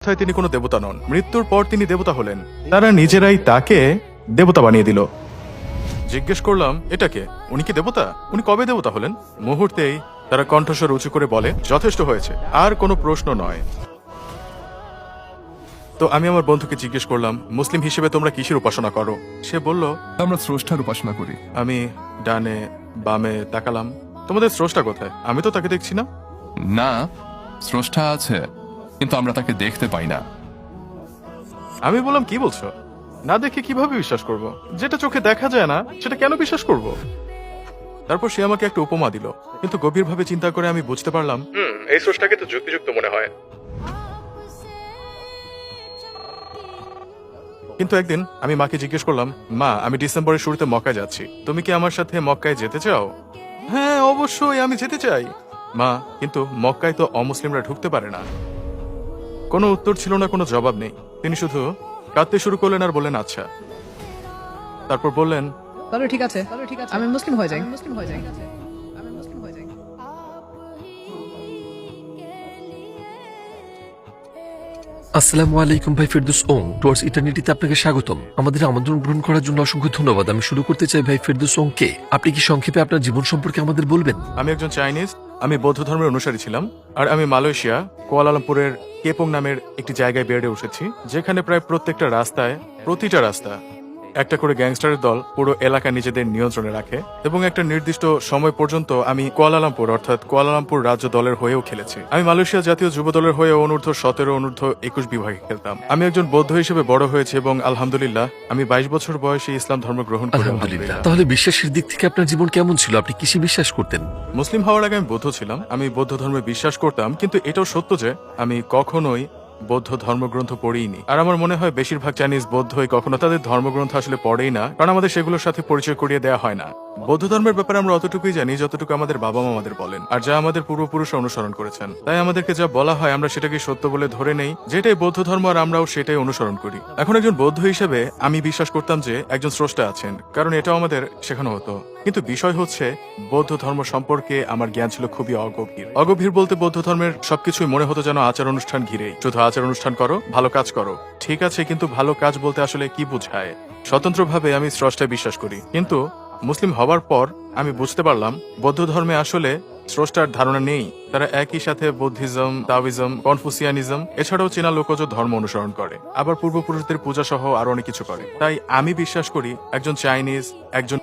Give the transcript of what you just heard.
তিনি কোনো দেবতা নন, মৃত্যুর পর তিনি দেবতা হলেন। তারা নিজেরাই তাকে দেবতা বানিয়ে দিল। জিজ্ঞেস করলাম, এটা কে? উনি কি দেবতা? উনি কবে দেবতা হলেন? মুহূর্তেই তারা কণ্ঠস্বর উঁচু করে বলে, যথেষ্ট হয়েছে, আর কোনো প্রশ্ন নয়। তো আমি আমার বন্ধুকে জিজ্ঞেস করলাম, মুসলিম হিসেবে তোমরা কিসের উপাসনা করো? সে বলল, আমরা স্রষ্টার উপাসনা করি। আমি ডানে বামে তাকালাম, তোমাদের স্রষ্টা কোথায়? আমি তো তাকে দেখছি না। না, স্রষ্টা আছে, কিন্তু আমরা তাকে দেখতে পাই না। আমি বললাম, কি বলছো? না দেখে কিভাবে বিশ্বাস করব? যেটা চোখে দেখা যায় না সেটা কেন বিশ্বাস করব? তারপর সে আমাকে একটা উপমা দিল, কিন্তু গভীরভাবে চিন্তা করে আমি বুঝতে পারলাম, এই স্রষ্টাকে তো যুক্তিযুক্ত মনে হয়। কিন্তু একদিন আমি মাকে জিজ্ঞেস করলাম, মা, আমি ডিসেম্বরের শুরুতে মক্কায় যাচ্ছি, তুমি কি আমার সাথে মক্কায় যেতে চাও? হ্যাঁ, অবশ্যই আমি যেতে চাই। মা, কিন্তু মক্কায় তো অমুসলিমরা ঢুকতে পারে না। কোনো উত্তর ছিল না, কোনো জবাব নেই। তিনি শুধু কাঁদতে শুরু করলেন আর বললেন, আচ্ছা। তারপর বললেন, তাহলে ঠিক আছে, আমি মুসলিম হয়ে যাই। আসসালামু আলাইকুম ভাই ফেরদৌস ওং, টুয়ার্ডস ইটারনিটিতে আপনাকে স্বাগতম। আমাদের আমন্ত্রণ গ্রহণ করার জন্য অসংখ্য ধন্যবাদ। আমি শুরু করতে চাই ভাই ফেরদৌস ওং কে। আপনি কি সংক্ষেপে আপনার জীবন সম্পর্কে আমাদের বলবেন? আমি একজন চাইনিজ, আমি বৌদ্ধ ধর্মের অনুসারী ছিলাম, আর আমি মালয়েশিয়া কুয়ালালামপুরের কেপং নামের একটি জায়গায় বেড়ে উঠেছি, যেখানে প্রায় প্রতিটা রাস্তা একটা করে গ্যাংস্টারের দল পুরো এলাকা নিজেদের নিয়ন্ত্রণে রাখে, এবং একটা নির্দিষ্ট সময় পর্যন্ত আমি কুয়ালালামপুর অর্থাৎ কুয়ালালামপুর রাজ্য দলের হয়েও খেলেছি। আমি মালয়েশিয়া জাতীয় যুব দলের হয়ে অনূর্ধ্ব 17, অনূর্ধ্ব 21 বিভাগে খেলতাম। আমি একজন বৌদ্ধ হিসেবে বড় হয়েছি এবং আলহামদুলিল্লাহ আমি 22 বছর বয়সে ইসলাম ধর্ম গ্রহণ করি। আলহামদুলিল্লাহ। তাহলে বিশ্বাসের দিক থেকে আপনার জীবন কেমন ছিল? আপনি কিসে বিশ্বাস করতেন? মুসলিম হওয়ার আগে আমি বৌদ্ধ ছিলাম, আমি বৌদ্ধ ধর্মে বিশ্বাস করতাম, কিন্তু এটাও সত্য যে আমি কখনোই বৌদ্ধ ধর্মগ্রন্থ পড়িনি। আর আমার মনে হয় বেশিরভাগ চাইনিজ বৌদ্ধই কখনো তাদের ধর্মগ্রন্থ আসলে পড়েই না, কারণ আমাদের সেগুলোর সাথে পরিচয় করিয়ে দেওয়া হয় না। বৌদ্ধ ধর্মের ব্যাপারে আমরা অতটুকুই জানি যতটুকু আমাদের বাবা মা আমাদের বলেন, আর যা আমাদের পূর্বপুরুষরা অনুসরণ করেছেন। তাই আমাদেরকে যা বলা হয় আমরা সেটাকে সত্য বলে ধরে নেই, যেটাই বৌদ্ধ ধর্ম, আর আমরাও সেটাই অনুসরণ করি। এখন একজন বৌদ্ধ হিসেবে আমি বিশ্বাস করতাম যে একজন স্রষ্টা আছেন, কারণ এটাও আমাদের শেখানো হতো। কিন্তু বিষয় হচ্ছে, বৌদ্ধ ধর্ম সম্পর্কে আমার জ্ঞান ছিল খুবই অগভীর বলতে বৌদ্ধ ধর্মের সবকিছুই মনে হতো যেন আচার অনুষ্ঠান ঘিরেই। শুধু আচার অনুষ্ঠান করো, ভালো কাজ করো, ঠিক আছে, কিন্তু ভালো কাজ বলতে আসলে কি বোঝায়? স্বতন্ত্রভাবে আমি স্রষ্টায় বিশ্বাস করি, কিন্তু মুসলিম হওয়ার পর আমি বুঝতে পারলাম বৌদ্ধ ধর্মে আসলে স্রষ্টার ধারণা নেই। তারা একই সাথে বৌদ্ধিজম, তাওয়িজম, কনফুসিয়ানিজম এছাড়াও চীনা লোকজ ধর্ম অনুসরণ করে, আবার পূর্বপুরুষদের পূজা সহ আরো অনেক কিছু করে। তাই আমি বিশ্বাস করি একজন চাইনিজ, একজন